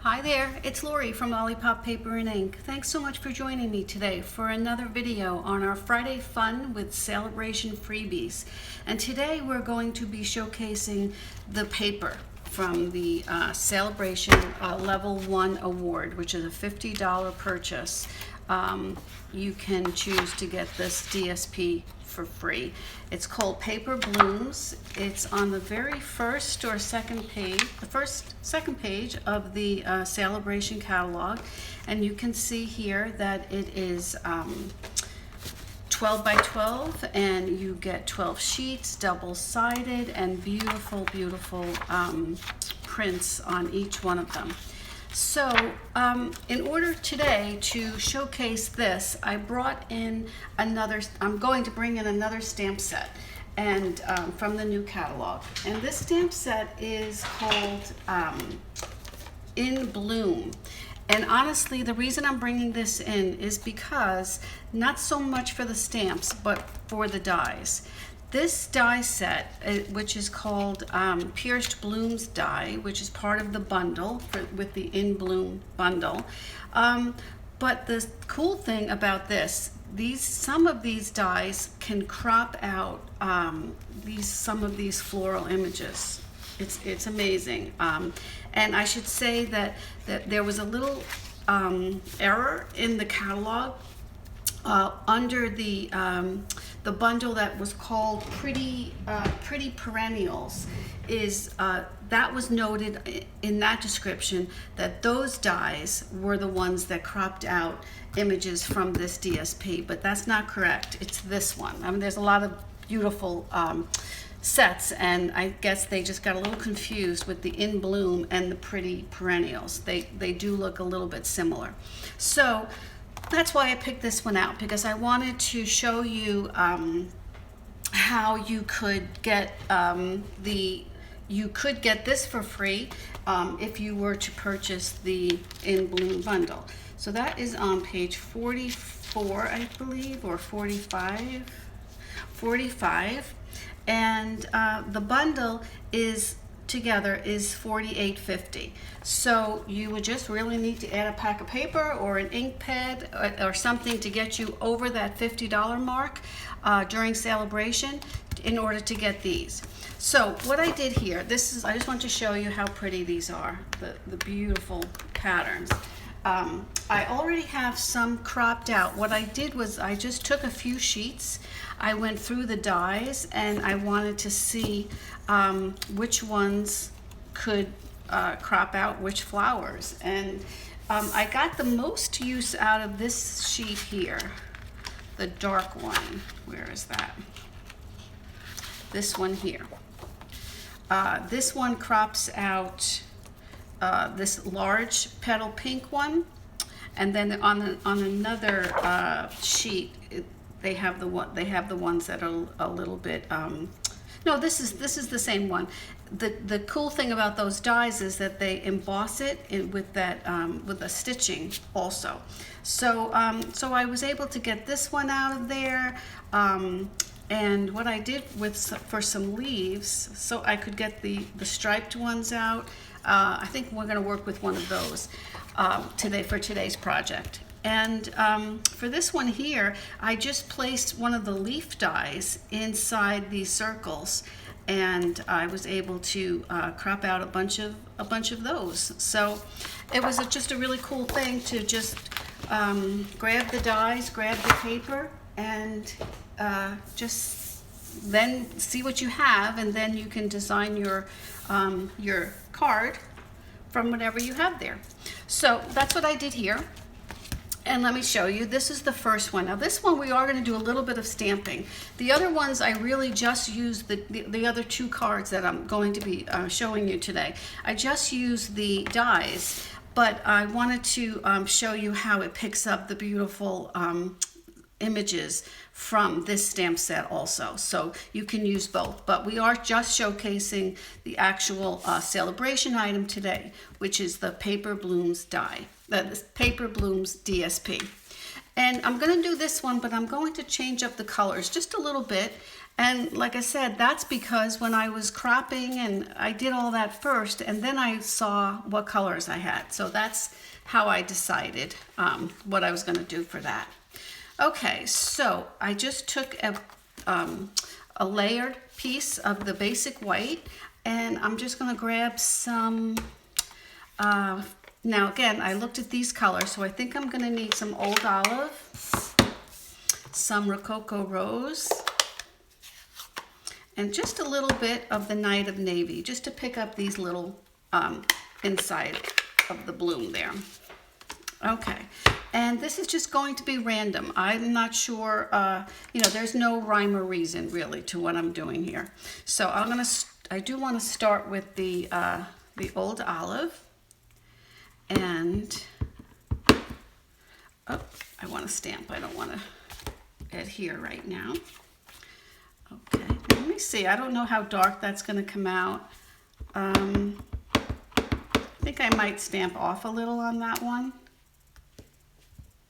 Hi there, it's Lori from Lollipop Paper and Ink. Thanks so much for joining me today for another video on our Friday Fun with Saleabration Freebies. And today we're going to be showcasing the paper from the Saleabration Level 1 Award, which is a $50 purchase. You can choose to get this DSP for free. It's called Paper Blooms. It's on the very first or second page, second page of the Saleabration catalog, and you can see here that it is 12 by 12, and you get 12 sheets, double-sided, and beautiful, beautiful prints on each one of them. So in order today to showcase this, I brought in I'm going to bring in another stamp set and from the new catalog. And this stamp set is called In Bloom. And honestly, the reason I'm bringing this in is because not so much for the stamps, but for the dies. This die set, which is called Pierced Blooms die, which is part of the bundle with the In Bloom bundle. But the cool thing about this, some of these dies can crop out some of these floral images. It's amazing. And I should say that there was a little error in the catalog under the bundle that was called Pretty Perennials. That was noted in that description that those dies were the ones that cropped out images from this DSP, but that's not correct. It's this one. I mean, there's a lot of beautiful sets, and I guess they just got a little confused with the In Bloom and the Pretty Perennials. They do look a little bit similar. So that's why I picked this one out, because I wanted to show you how you could get this for free if you were to purchase the In Bloom bundle. So that is on page 44, I believe, or 45. And the bundle is together is $48.50. So you would just really need to add a pack of paper or an ink pad or something to get you over that $50 mark during Saleabration in order to get these. So what I did here, I just want to show you how pretty these are, the beautiful patterns. I already have some cropped out. What I did was I just took a few sheets. I went through the dies and I wanted to see which ones could crop out which flowers. And I got the most use out of this sheet here, the dark one. Where is that? This one here. This one crops out this large petal pink one, and then on another sheet they have the ones that are a little bit no, this is the same one. The cool thing about those dies is that they emboss it with the stitching also. So I was able to get this one out of there. And what I did for some leaves, so I could get the striped ones out. I think we're going to work with one of those today for today's project. And for this one here, I just placed one of the leaf dies inside these circles, and I was able to crop out a bunch of those. So it was just a really cool thing to just grab the dies, grab the paper, and just then see what you have, and then you can design your card from whatever you have there. So that's what I did here. And let me show you, this is the first one. Now this one we are going to do a little bit of stamping. The other ones I really just used the other two cards that I'm going to be showing you today. I just used the dies, but I wanted to show you how it picks up the beautiful images from this stamp set also. So you can use both, but we are just showcasing the actual Saleabration item today, which is the Paper Blooms die, the Paper Blooms DSP. And I'm going to do this one, but I'm going to change up the colors just a little bit, And like I said, that's because when I was cropping and I did all that first, and then I saw what colors I had. So that's how I decided what I was going to do for that. Okay, so I just took a layered piece of the basic white, and I'm just going to grab some, now again, I looked at these colors, so I think I'm going to need some Old Olive, some Rococo Rose, and just a little bit of the Night of Navy, just to pick up these little inside of the bloom there. Okay, and this is just going to be random. I'm not sure, you know, there's no rhyme or reason really to what I'm doing here. So I do want to start with the Old Olive, and oh, I want to stamp. I don't want to adhere right now. Okay, let me see. I don't know how dark that's going to come out. I think I might stamp off a little on that one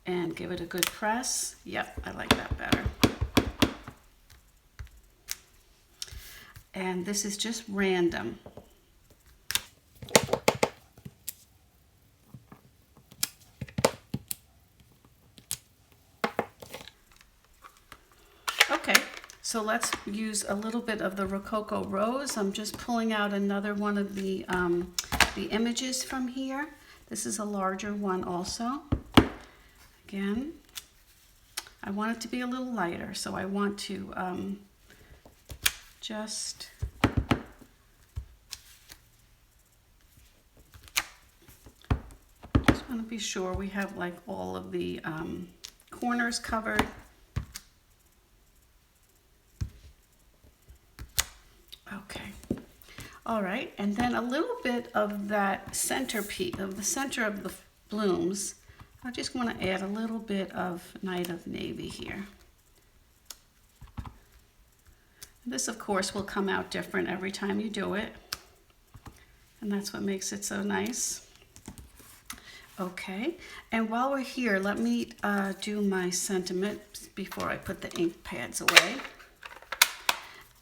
and give it a good press. Yep, I like that better. And this is just random. Okay, so let's use a little bit of the Rococo Rose. I'm just pulling out another one of the images from here. This is a larger one also. Again, I want it to be a little lighter, so I want to just want to be sure we have like all of the corners covered. Okay. All right, and then a little bit of that center piece, of the center of the blooms, I just want to add a little bit of Night of Navy here. This, of course, will come out different every time you do it, and that's what makes it so nice. Okay, and while we're here, let me do my sentiment before I put the ink pads away.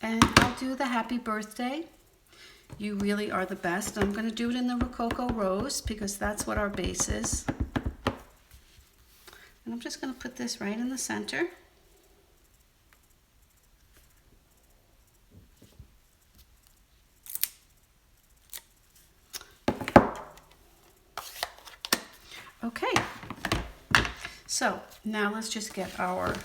And I'll do the happy birthday. You really are the best. I'm going to do it in the Rococo Rose because that's what our base is. And I'm just going to put this right in the center. Okay, so now let's just get our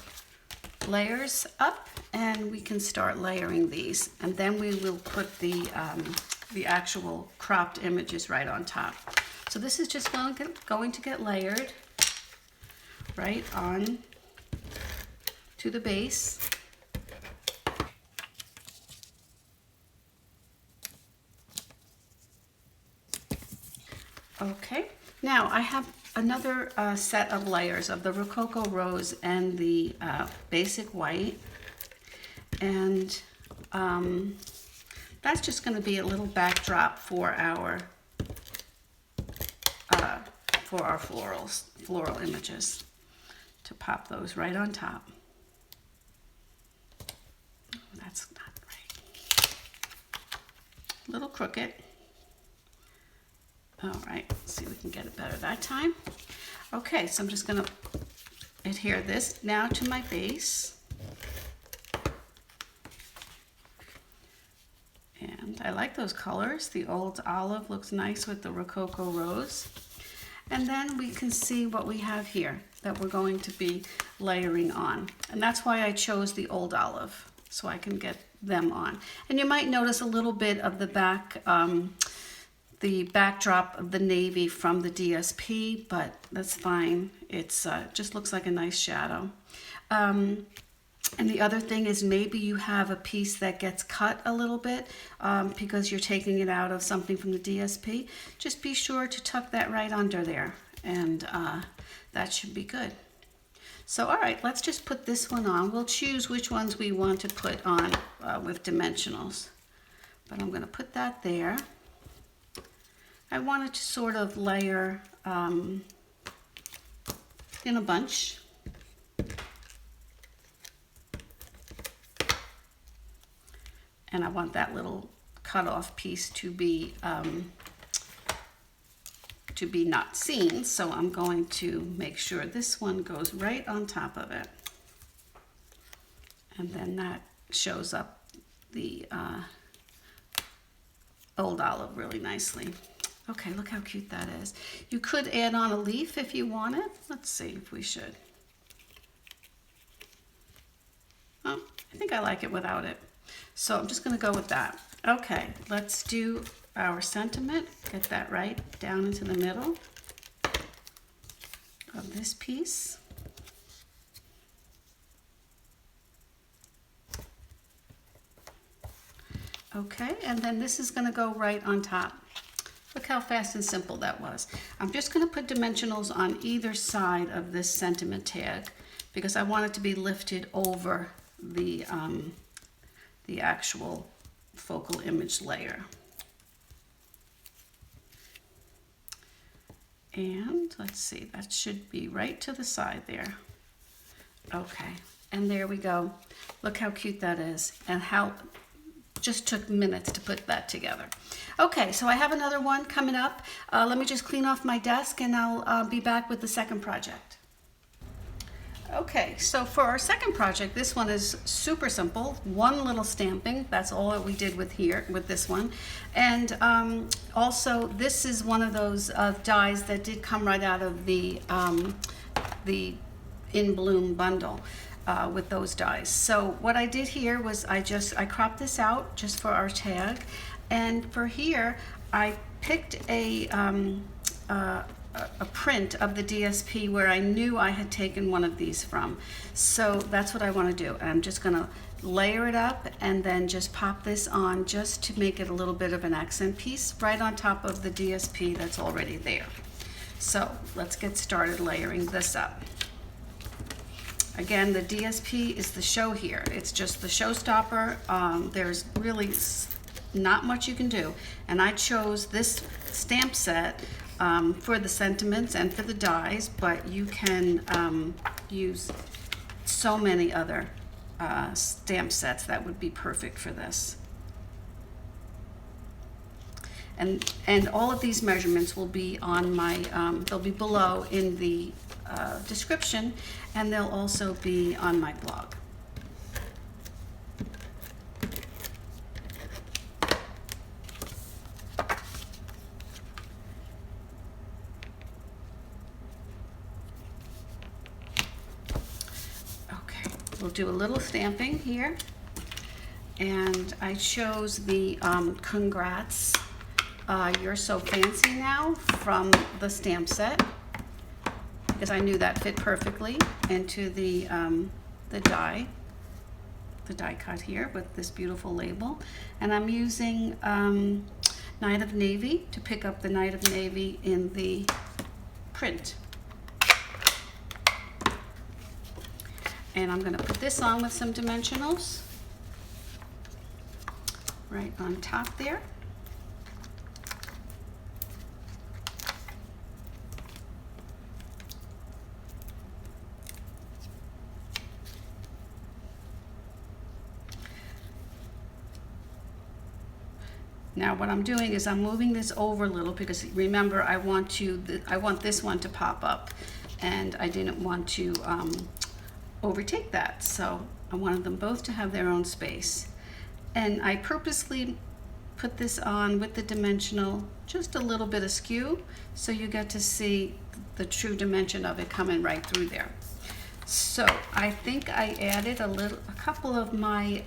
layers up and we can start layering these, and then we will put the actual cropped images right on top. So this is just going to get layered right on to the base. Okay, now I have another set of layers of the Rococo Rose and the basic white, and that's just going to be a little backdrop for our floral images, to pop those right on top. Oh, that's not right. A little crooked. All right, let's see if we can get it better that time. Okay, so I'm just going to adhere this now to my base. And I like those colors. The Old Olive looks nice with the Rococo Rose. And then we can see what we have here that we're going to be layering on. And that's why I chose the Old Olive, so I can get them on. And you might notice a little bit of the backdrop of the navy from the DSP, but that's fine. It's just looks like a nice shadow. And the other thing is maybe you have a piece that gets cut a little bit because you're taking it out of something from the DSP. Just be sure to tuck that right under there, and that should be good. So all right, let's just put this one on. We'll choose which ones we want to put on with dimensionals. But I'm going to put that there. I wanted to sort of layer in a bunch. and I want that little cutoff piece to be not seen. So I'm going to make sure this one goes right on top of it. And then that shows up the old olive really nicely. Okay, look how cute that is. You could add on a leaf if you wanted. Let's see if we should. Oh, I think I like it without it. So I'm just gonna go with that. Okay, let's do our sentiment. Get that right down into the middle of this piece. Okay, and then this is gonna go right on top. Look how fast and simple that was. I'm just gonna put dimensionals on either side of this sentiment tag because I want it to be lifted over the actual focal image layer. And let's see, that should be right to the side there. Okay, and there we go. Look how cute that is, and how just took minutes to put that together. Okay, so I have another one coming up. Let me just clean off my desk and I'll be back with the second project. Okay, so for our second project, this one is super simple. One little stamping, that's all that we did with this one. And also, this is one of those dies that did come right out of the In Bloom bundle. With those dies. So what I did here was I cropped this out just for our tag, and for here I picked a print of the DSP where I knew I had taken one of these from. So that's what I want to do. I'm just going to layer it up and then just pop this on just to make it a little bit of an accent piece right on top of the DSP that's already there. So let's get started layering this up. Again, the DSP is the show here. It's just the showstopper. There's really not much you can do. And I chose this stamp set for the sentiments and for the dies, but you can use so many other stamp sets that would be perfect for this. And all of these measurements will be on my, they'll be below in the description, and they'll also be on my blog. Okay, we'll do a little stamping here, and I chose the Congrats, You're So Fancy Now from the stamp set, because I knew that fit perfectly into the die cut here with this beautiful label. And I'm using Night of Navy to pick up the Night of Navy in the print. And I'm gonna put this on with some dimensionals right on top there. Now what I'm doing is I'm moving this over a little because remember I want this one to pop up, and I didn't want to overtake that. So I wanted them both to have their own space. And I purposely put this on with the dimensional just a little bit askew so you get to see the true dimension of it coming right through there. So I think I added a couple of my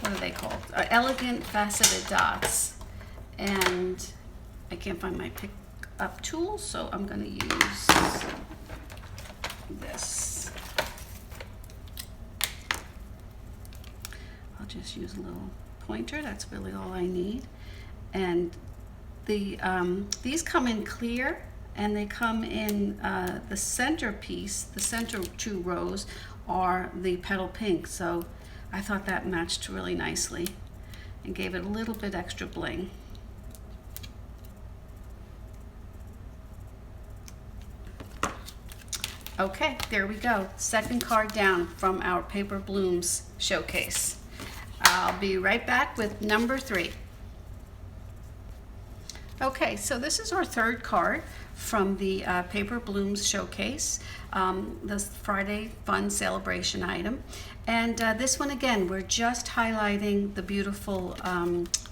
what are they called? Elegant faceted dots, and I can't find my pick up tool, so I'm going to use this. I'll just use a little pointer. That's really all I need. And these come in clear, and they come in the center piece. The center two rows are the petal pink. So I thought that matched really nicely and gave it a little bit extra bling. Okay, there we go. Second card down from our Paper Blooms showcase. I'll be right back with number 3. Okay, so this is our third card from the Paper Blooms showcase, this Friday Fun Celebration item. And this one again, we're just highlighting the beautiful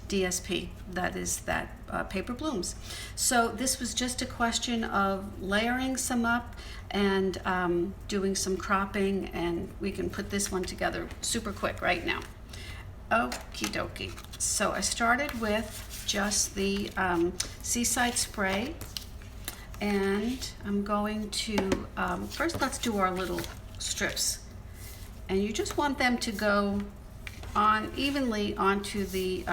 DSP that is that Paper Blooms. So this was just a question of layering some up and doing some cropping, and we can put this one together super quick right now. Okie dokie. So I started with just the Seaside Spray, and I'm going to, first let's do our little strips. And you just want them to go on evenly onto the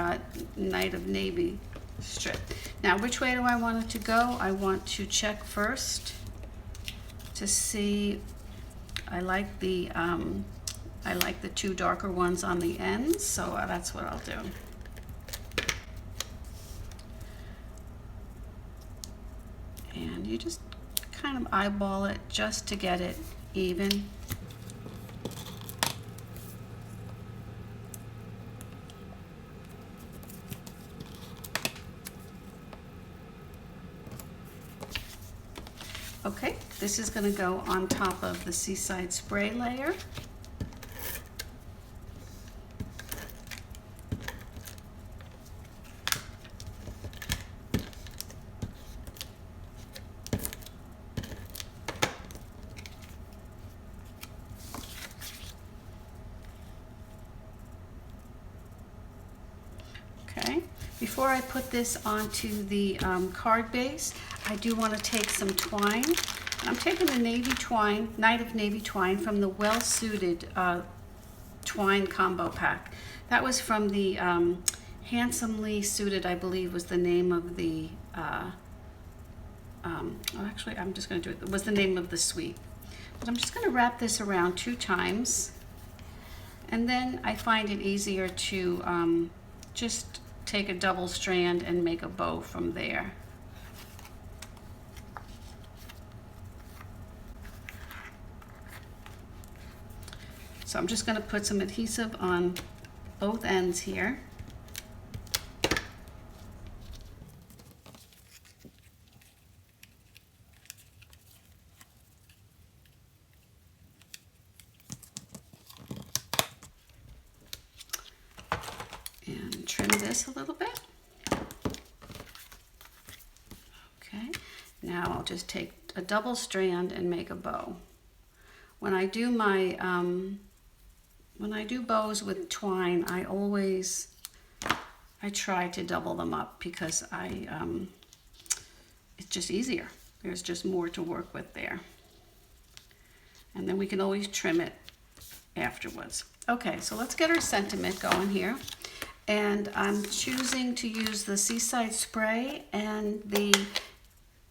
Night of Navy strip. Now, which way do I want it to go? I want to check first to see, I like the 2 darker ones on the ends, so that's what I'll do. And you just kind of eyeball it just to get it even. Okay, this is going to go on top of the Seaside Spray layer. Okay, before I put this onto the card base, I do want to take some twine. I'm taking the navy twine, Night of Navy twine from the Well Suited twine combo pack. That was from the Handsomely Suited, I believe was the name of the, actually I'm just going to do it, was the name of the suite. But I'm just going to wrap this around 2 times, and then I find it easier to just take a double strand and make a bow from there. So I'm just going to put some adhesive on both ends here. And trim this a little bit. Okay, now I'll just take a double strand and make a bow. When I do my when I do bows with twine, I try to double them up because it's just easier. There's just more to work with there. And then we can always trim it afterwards. Okay, so let's get our sentiment going here. And I'm choosing to use the Seaside Spray and the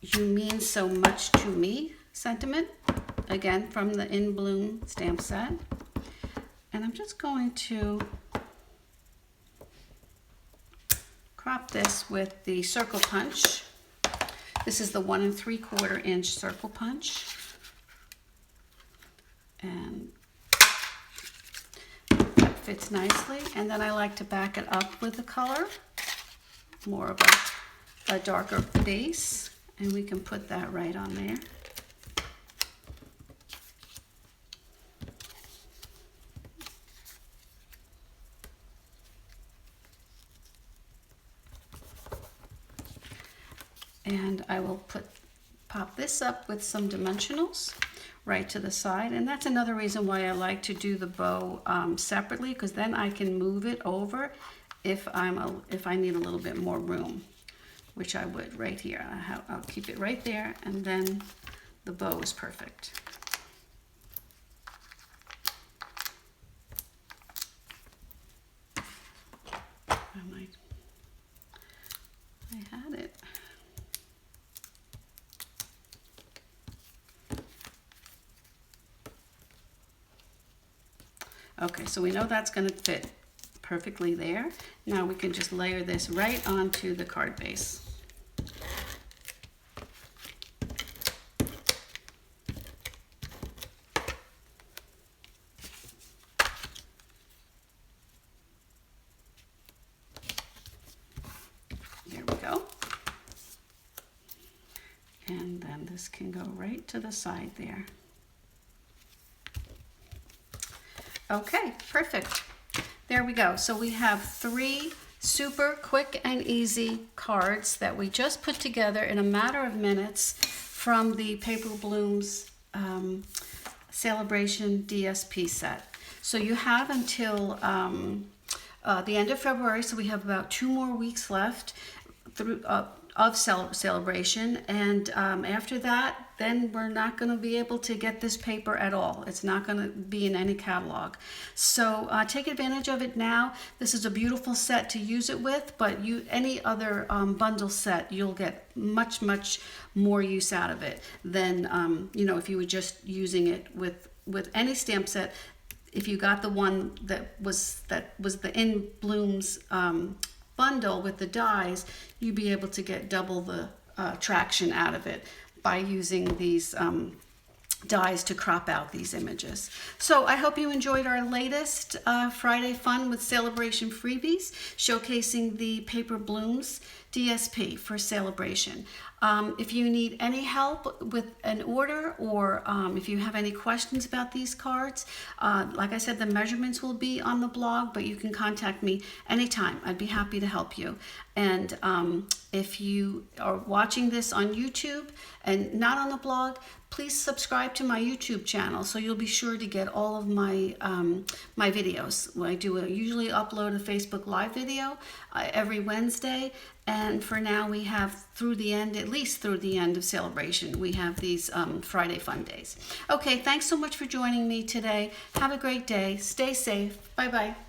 You Mean So Much to Me sentiment, again from the In Bloom stamp set. And I'm just going to crop this with the circle punch. This is the 1 3/4 inch circle punch. And that fits nicely. And then I like to back it up with the color, more of a darker base. And we can put that right on there. And I will pop this up with some dimensionals right to the side. And that's another reason why I like to do the bow separately, because then I can move it over if I need a little bit more room, which I would right here. I'll keep it right there, and then the bow is perfect. I had it. Okay, so we know that's going to fit perfectly there. Now we can just layer this right onto the card base. this can go right to the side there. Okay, perfect. There we go. So we have 3 super quick and easy cards that we just put together in a matter of minutes from the Paper Blooms Saleabration DSP set. So you have until the end of February, so we have about 2 more weeks left through of Saleabration, and after that, then we're not going to be able to get this paper at all. It's not going to be in any catalog. So take advantage of it now. This is a beautiful set to use it with, but any other bundle set, you'll get much more use out of it than if you were just using it with any stamp set. If you got the one that was the In Blooms bundle with the dies, you'd be able to get double the traction out of it by using these dies to crop out these images. So I hope you enjoyed our latest Friday fun with Saleabration Freebies, showcasing the Paper Blooms DSP for Saleabration. If you need any help with an order, or if you have any questions about these cards, like I said, the measurements will be on the blog, but you can contact me anytime. I'd be happy to help you. And if you are watching this on YouTube and not on the blog, please subscribe to my YouTube channel so you'll be sure to get all of my my videos. I usually upload a Facebook Live video every Wednesday, and for now we have at least through the end of Saleabration, we have these Friday fun days. Okay, thanks so much for joining me today. Have a great day. Stay safe. Bye-bye.